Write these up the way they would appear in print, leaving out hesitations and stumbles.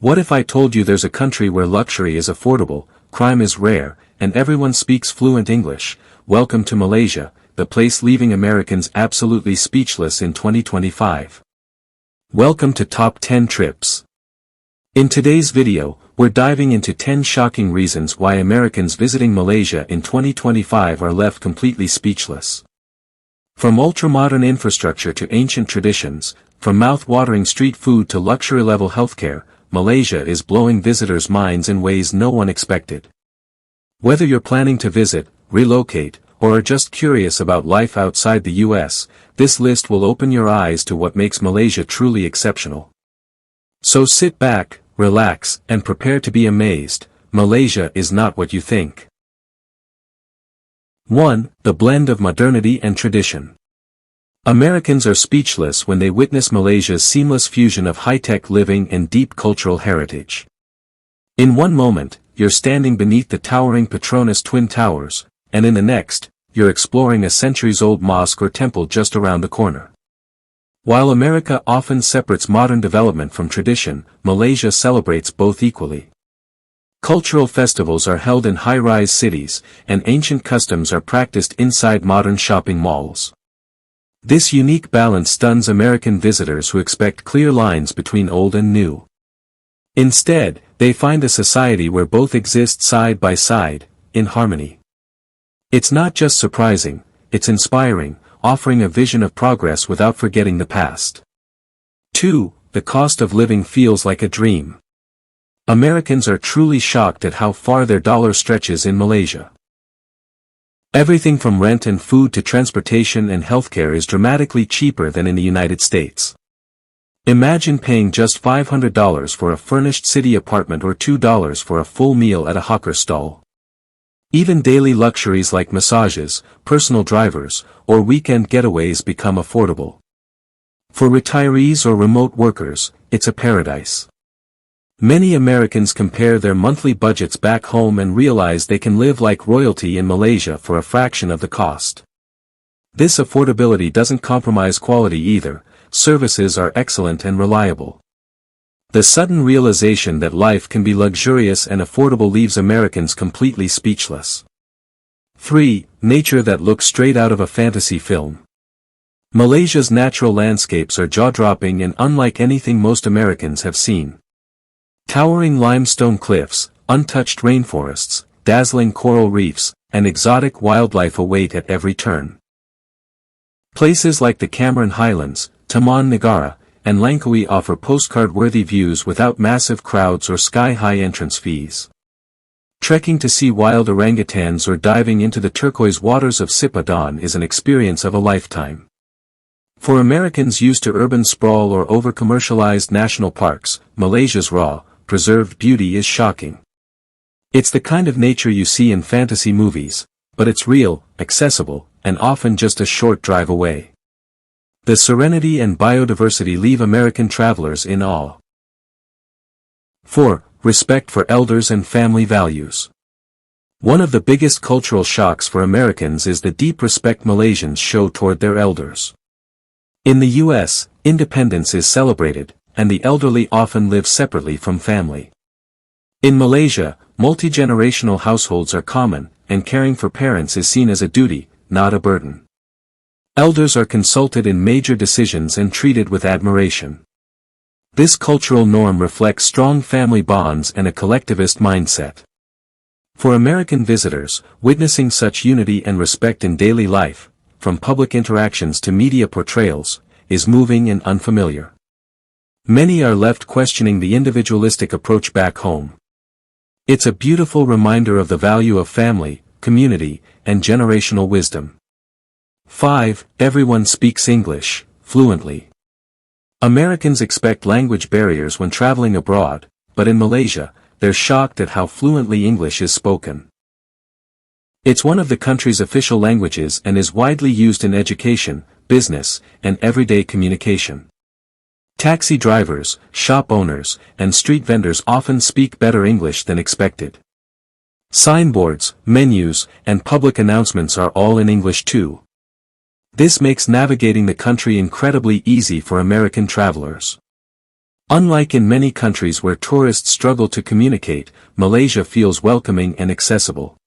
What if I told you there's a country where luxury is affordable, crime is rare, and everyone speaks fluent English? Welcome to Malaysia, the place leaving Americans absolutely speechless in 2025. Welcome to Top 10 Trips. In today's video, we're diving into 10 shocking reasons why Americans visiting Malaysia in 2025 are left completely speechless. From ultra-modern infrastructure to ancient traditions, from mouth-watering street food to luxury-level healthcare, Malaysia is blowing visitors' minds in ways no one expected. Whether you're planning to visit, relocate, or are just curious about life outside the US, this list will open your eyes to what makes Malaysia truly exceptional. So sit back, relax, and prepare to be amazed. Malaysia is not what you think. 1. The blend of modernity and tradition. Americans are speechless when they witness Malaysia's seamless fusion of high-tech living and deep cultural heritage. In one moment, you're standing beneath the towering Petronas Twin Towers, and in the next, you're exploring a centuries-old mosque or temple just around the corner. While America often separates modern development from tradition, Malaysia celebrates both equally. Cultural festivals are held in high-rise cities, and ancient customs are practiced inside modern shopping malls. This unique balance stuns American visitors who expect clear lines between old and new. Instead, they find a society where both exist side by side, in harmony. It's not just surprising, it's inspiring, offering a vision of progress without forgetting the past. 2. The cost of living feels like a dream. Americans are truly shocked at how far their dollar stretches in Malaysia. Everything from rent and food to transportation and healthcare is dramatically cheaper than in the United States. Imagine paying just $500 for a furnished city apartment or $2 for a full meal at a hawker stall. Even daily luxuries like massages, personal drivers, or weekend getaways become affordable. For retirees or remote workers, it's a paradise. Many Americans compare their monthly budgets back home and realize they can live like royalty in Malaysia for a fraction of the cost. This affordability doesn't compromise quality either, services are excellent and reliable. The sudden realization that life can be luxurious and affordable leaves Americans completely speechless. 3. Nature that looks straight out of a fantasy film. Malaysia's natural landscapes are jaw-dropping and unlike anything most Americans have seen. Towering limestone cliffs, untouched rainforests, dazzling coral reefs, and exotic wildlife await at every turn. Places like the Cameron Highlands, Taman Negara, and Langkawi offer postcard-worthy views without massive crowds or sky-high entrance fees. Trekking to see wild orangutans or diving into the turquoise waters of Sipadan is an experience of a lifetime. For Americans used to urban sprawl or over-commercialized national parks, Malaysia's raw, preserved beauty is shocking. It's the kind of nature you see in fantasy movies, but it's real, accessible, and often just a short drive away. The serenity and biodiversity leave American travelers in awe. 4. Respect for elders and family values. One of the biggest cultural shocks for Americans is the deep respect Malaysians show toward their elders. In the US, independence is celebrated, and the elderly often live separately from family. In Malaysia, multi-generational households are common, and caring for parents is seen as a duty, not a burden. Elders are consulted in major decisions and treated with admiration. This cultural norm reflects strong family bonds and a collectivist mindset. For American visitors, witnessing such unity and respect in daily life, from public interactions to media portrayals, is moving and unfamiliar. Many are left questioning the individualistic approach back home. It's a beautiful reminder of the value of family, community, and generational wisdom. 5. Everyone speaks English, fluently. Americans expect language barriers when traveling abroad, but in Malaysia, they're shocked at how fluently English is spoken. It's one of the country's official languages and is widely used in education, business, and everyday communication. Taxi drivers, shop owners, and street vendors often speak better English than expected. Signboards, menus, and public announcements are all in English too. This makes navigating the country incredibly easy for American travelers. Unlike in many countries where tourists struggle to communicate, Malaysia feels welcoming and accessible.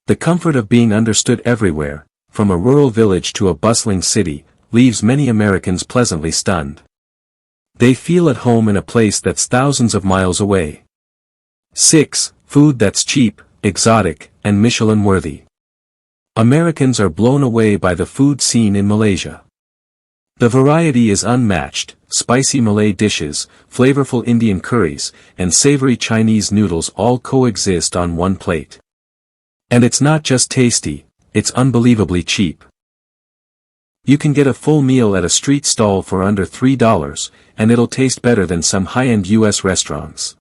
The comfort of being understood everywhere, from a rural village to a bustling city, leaves many Americans pleasantly stunned. They feel at home in a place that's thousands of miles away. 6. Food that's cheap, exotic, and Michelin-worthy. Americans are blown away by the food scene in Malaysia. The variety is unmatched: spicy Malay dishes, flavorful Indian curries, and savory Chinese noodles all coexist on one plate. And it's not just tasty, it's unbelievably cheap. You can get a full meal at a street stall for under $3, and it'll taste better than some high-end US restaurants.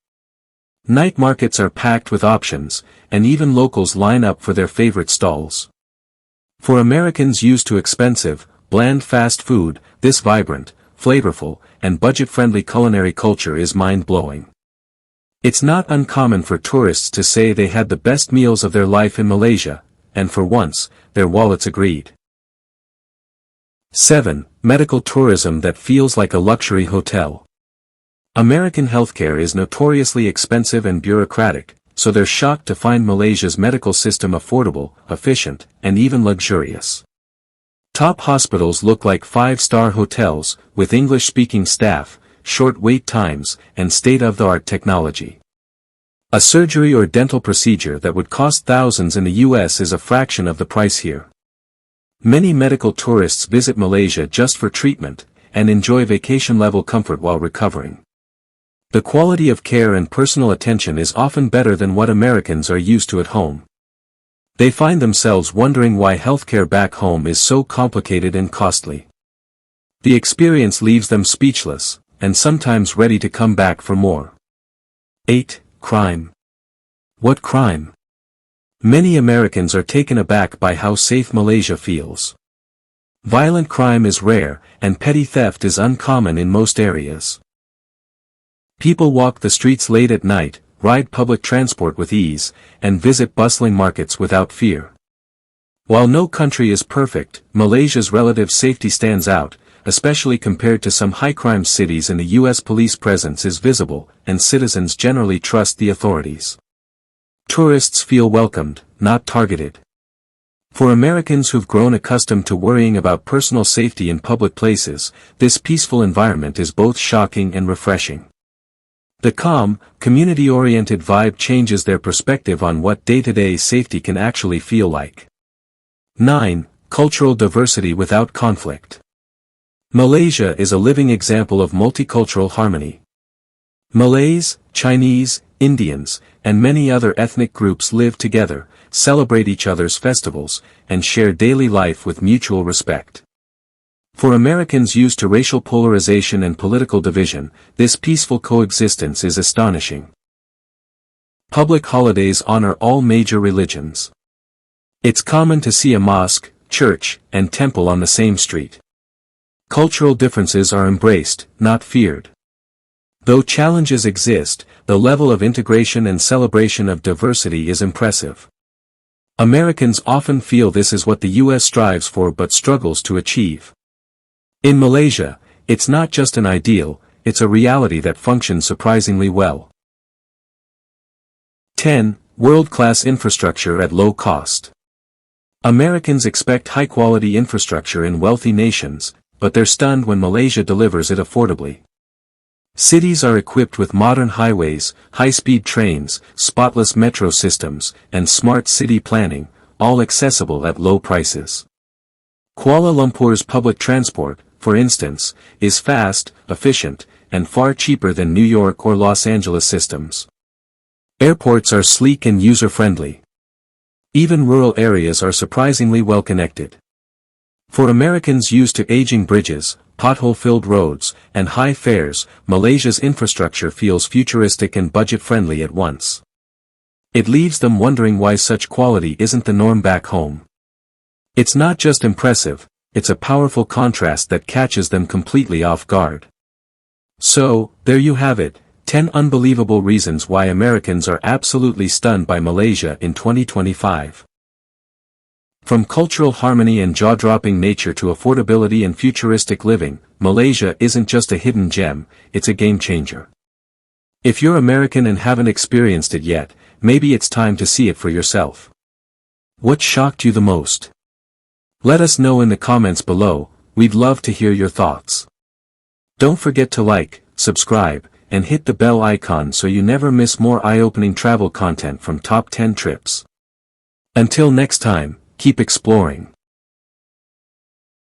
Night markets are packed with options, and even locals line up for their favorite stalls. For Americans used to expensive, bland fast food, this vibrant, flavorful, and budget-friendly culinary culture is mind-blowing. It's not uncommon for tourists to say they had the best meals of their life in Malaysia, and for once, their wallets agreed. 7. Medical tourism that feels like a luxury hotel. American healthcare is notoriously expensive and bureaucratic, so they're shocked to find Malaysia's medical system affordable, efficient, and even luxurious. Top hospitals look like 5-star hotels, with English-speaking staff, short wait times, and state-of-the-art technology. A surgery or dental procedure that would cost thousands in the US is a fraction of the price here. Many medical tourists visit Malaysia just for treatment, and enjoy vacation-level comfort while recovering. The quality of care and personal attention is often better than what Americans are used to at home. They find themselves wondering why healthcare back home is so complicated and costly. The experience leaves them speechless, and sometimes ready to come back for more. 8. Crime. What crime? Many Americans are taken aback by how safe Malaysia feels. Violent crime is rare, and petty theft is uncommon in most areas. People walk the streets late at night, ride public transport with ease, and visit bustling markets without fear. While no country is perfect, Malaysia's relative safety stands out, especially compared to some high-crime cities, and the U.S. police presence is visible, and citizens generally trust the authorities. Tourists feel welcomed, not targeted. For Americans who've grown accustomed to worrying about personal safety in public places, this peaceful environment is both shocking and refreshing. The calm, community-oriented vibe changes their perspective on what day-to-day safety can actually feel like. 9. Cultural diversity without conflict. Malaysia is a living example of multicultural harmony. Malays, Chinese, Indians, and many other ethnic groups live together, celebrate each other's festivals, and share daily life with mutual respect. For Americans used to racial polarization and political division, this peaceful coexistence is astonishing. Public holidays honor all major religions. It's common to see a mosque, church, and temple on the same street. Cultural differences are embraced, not feared. Though challenges exist, the level of integration and celebration of diversity is impressive. Americans often feel this is what the U.S. strives for but struggles to achieve. In Malaysia, it's not just an ideal, it's a reality that functions surprisingly well. 10. World-class infrastructure at low cost. Americans expect high-quality infrastructure in wealthy nations, but they're stunned when Malaysia delivers it affordably. Cities are equipped with modern highways, high-speed trains, spotless metro systems, and smart city planning, all accessible at low prices. Kuala Lumpur's public transport, for instance, is fast, efficient, and far cheaper than New York or Los Angeles systems. Airports are sleek and user-friendly. Even rural areas are surprisingly well-connected. For Americans used to aging bridges, pothole-filled roads, and high fares, Malaysia's infrastructure feels futuristic and budget-friendly at once. It leaves them wondering why such quality isn't the norm back home. It's not just impressive, it's a powerful contrast that catches them completely off guard. So, there you have it, 10 unbelievable reasons why Americans are absolutely stunned by Malaysia in 2025. From cultural harmony and jaw-dropping nature to affordability and futuristic living, Malaysia isn't just a hidden gem, it's a game changer. If you're American and haven't experienced it yet, maybe it's time to see it for yourself. What shocked you the most? Let us know in the comments below, we'd love to hear your thoughts. Don't forget to like, subscribe, and hit the bell icon so you never miss more eye-opening travel content from Top 10 Trips. Until next time, keep exploring.